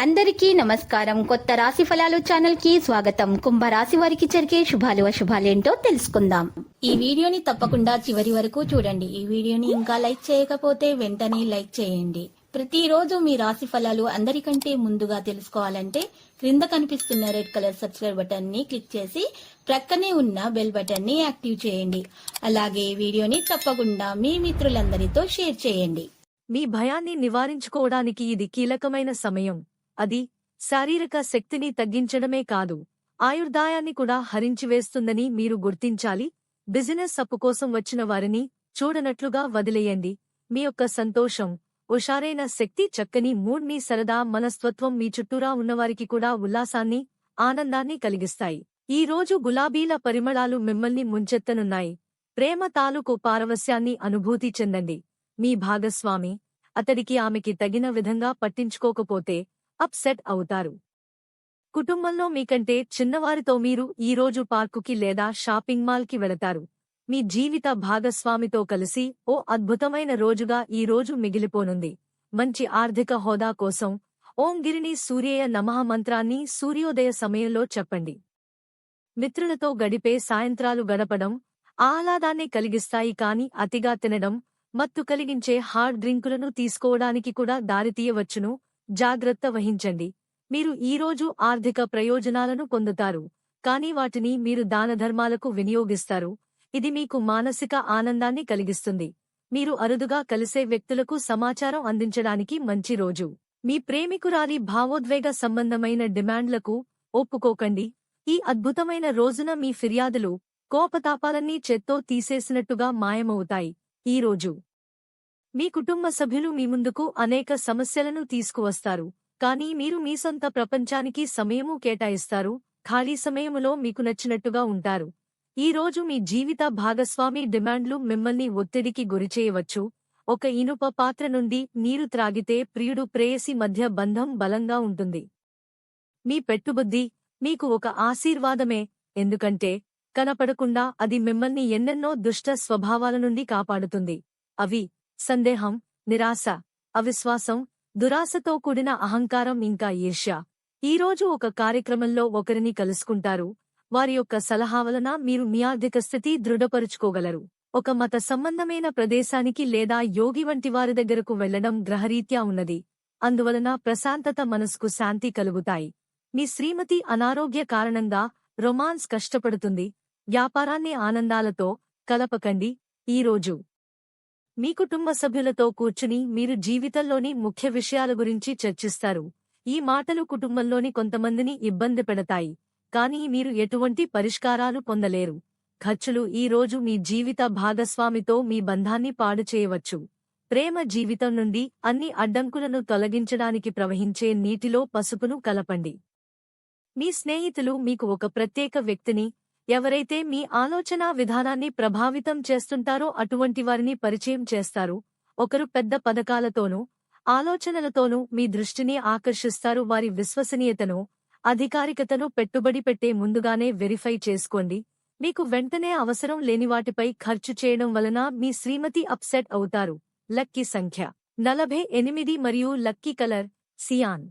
అందరికీ నమస్కారం. కొత్త రాశి ఫలాలు ఛానల్ కి స్వాగతం. కుంభరాశి వారికి జరిగే శుభాలు అశుభాలేంటో తెలుసుకుందాం. ఈ వీడియోని తప్పకుండా చివరి వరకు చూడండి. ఈ వీడియోని ఇంకా లైక్ చేయకపోతే వెంటనే లైక్ చేయండి. ప్రతిరోజు మీ రాశి ఫలాలు అందరికంటే ముందుగా తెలుసుకోవాలంటే క్రింద కనిపిస్తున్న రెడ్ కలర్ సబ్స్క్రైబ్ బటన్ ని క్లిక్ చేసి ప్రక్కనే ఉన్న బెల్ బటన్ ని యాక్టివ్ చేయండి. అలాగే వీడియోని తప్పకుండా మీ మిత్రులందరితో షేర్ చేయండి. మీ భయాన్ని నివారించుకోవడానికి ఇది కీలకమైన సమయం. అది శారీరక శక్తిని తగ్గించడమే కాదు, ఆయుర్దాయాన్ని కూడా హరించివేస్తుందని మీరు గుర్తించాలి. బిజినెస్ అప్పు కోసం వచ్చిన వారిని చూడనట్లుగా వదిలేయండి. మీ యొక్క సంతోషం, హుషారైన శక్తి, చక్కని మూడ్, మీ సరదా మనస్తత్వం మీ చుట్టూరా ఉన్నవారికి కూడా ఉల్లాసాన్ని, ఆనందాన్ని కలిగిస్తాయి. ఈ రోజు గులాబీల పరిమళాలు మిమ్మల్ని ముంచెత్తనున్నాయి. ప్రేమ తాలూకు పారవస్యాన్ని అనుభూతి చెందండి. మీ భాగస్వామి అతడికి ఆమెకి తగిన విధంగా పట్టించుకోకపోతే అప్సెట్ అవుతారు. కుటుంబంలో మీకంటే చిన్నవారితో మీరు ఈరోజు పార్కుకి లేదా షాపింగ్ మాల్కి వెళతారు. మీ జీవిత భాగస్వామితో కలిసి ఓ అద్భుతమైన రోజుగా ఈ రోజు మిగిలిపోనుంది. మంచి ఆర్థిక హోదా కోసం ఓం గిరిని సూర్యేయ నమః మంత్రాన్ని సూర్యోదయ సమయంలో చెప్పండి. మిత్రులతో గడిపే సాయంత్రాలు గడపడం ఆహ్లాదాన్ని కలిగిస్తాయి, కాని అతిగా తినడం, మత్తు కలిగించే హార్డ్ డ్రింకులను తీసుకోవడానికి కూడా దారితీయవచ్చును. జాగ్రత్త వహించండి. మీరు ఈరోజు ఆర్థిక ప్రయోజనాలను పొందుతారు, కానీ వాటిని మీరు దానధర్మాలకు వినియోగిస్తారు. ఇది మీకు మానసిక ఆనందాన్ని కలిగిస్తుంది. మీరు అరుదుగా కలిసే వ్యక్తులకు సమాచారం అందించడానికి మంచి రోజు. మీ ప్రేమికురాలి భావోద్వేగ సంబంధమైన డిమాండ్లకు ఒప్పుకోకండి. ఈ అద్భుతమైన రోజున మీ ఫిర్యాదులు, కోపతాపాలన్నీ చేత్తో తీసేసినట్టుగా మాయమవుతాయి. ఈరోజు మీ కుటుంబ సభ్యులు మీ ముందుకు అనేక సమస్యలను తీసుకువస్తారు, కానీ మీరు మీ సొంత ప్రపంచానికి సమయము కేటాయిస్తారు. ఖాళీ సమయములో మీకు నచ్చినట్టుగా ఉంటారు. ఈ రోజు మీ జీవిత భాగస్వామి డిమాండ్లు మిమ్మల్ని ఒత్తిడికి గురిచేయవచ్చు. ఒక ఇనుప పాత్ర నుండి నీరు త్రాగితే ప్రియుడు ప్రేయసి మధ్య బంధం బలంగా ఉంటుంది. మీ పెట్టుబుద్ధి మీకు ఒక ఆశీర్వాదమే, ఎందుకంటే కనపడకుండా అది మిమ్మల్ని ఎన్నెన్నో దుష్ట స్వభావాల నుండి కాపాడుతుంది. అవి సందేహం, నిరాశ, అవిశ్వాసం, దురాశతో కూడిన అహంకారం, ఇంకా ఈర్ష్య. ఈరోజు ఒక కార్యక్రమంలో ఒకరిని కలుసుకుంటారు. వారి యొక్క సలహా వలన మీరు మీ ఆర్థిక స్థితి దృఢపరుచుకోగలరు. ఒక మత సంబంధమైన ప్రదేశానికి లేదా యోగి వంటి వారి దగ్గరకు వెళ్లడం గ్రహరీత్యా ఉన్నది. అందువలన ప్రశాంతత, మనసుకు శాంతి కలుగుతాయి. మీ శ్రీమతి అనారోగ్య కారణంగా రొమాన్స్ కష్టపడుతుంది. వ్యాపారాన్ని ఆనందాలతో కలపకండి. ఈరోజు మీ కుటుంబ సభ్యులతో కూర్చుని మీరు జీవితంలోని ముఖ్య విషయాల గురించి చర్చిస్తారు. ఈ మాటలు కుటుంబంలోని కొంతమందిని ఇబ్బంది పెడతాయి, కానీ మీరు ఎటువంటి పరిష్కారాలు పొందలేరు. ఖర్చులు ఈ రోజు మీ జీవిత భాగస్వామితో మీ బంధాన్ని పాడు చేయవచ్చు. ప్రేమ జీవితం నుండి అన్ని అడ్డంకులను తొలగించడానికి ప్రవహించే నీటిలో పసుపును కలపండి. మీ స్నేహితులు మీకు ఒక ప్రత్యేక వ్యక్తిని, ఎవరైతే మీ ఆలోచనా విధానాన్ని ప్రభావితం చేస్తుంటారో అటువంటి వారిని పరిచయం చేస్తారు. ఒకరు పెద్ద పథకాలతోనూ ఆలోచనలతోనూ మీ దృష్టిని ఆకర్షిస్తారు. వారి విశ్వసనీయతను, అధికారికతను పెట్టుబడి పెట్టే ముందుగానే వెరిఫై చేసుకోండి. మీకు వెంటనే అవసరం లేని వాటిపై ఖర్చు చేయడం వలన మీ శ్రీమతి అప్సెట్ అవుతారు. లక్కీ సంఖ్య 48 మరియు లక్కీ కలర్ సియాన్.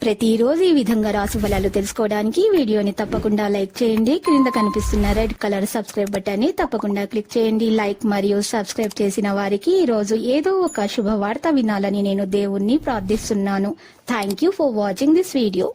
ప్రతిరోజు ఈ విధంగా రాశి ఫలాలు తెలుసుకోవడానికి వీడియోని తప్పకుండా లైక్ చేయండి. క్రింద కనిపిస్తున్న రెడ్ కలర్ సబ్స్క్రైబ్ బటన్ ని తప్పకుండా క్లిక్ చేయండి. లైక్ మరియు సబ్స్క్రైబ్ చేసిన వారికి ఈ రోజు ఏదో ఒక శుభవార్త వినాలని నేను దేవుణ్ణి ప్రార్థిస్తున్నాను. Thank you for watching this video.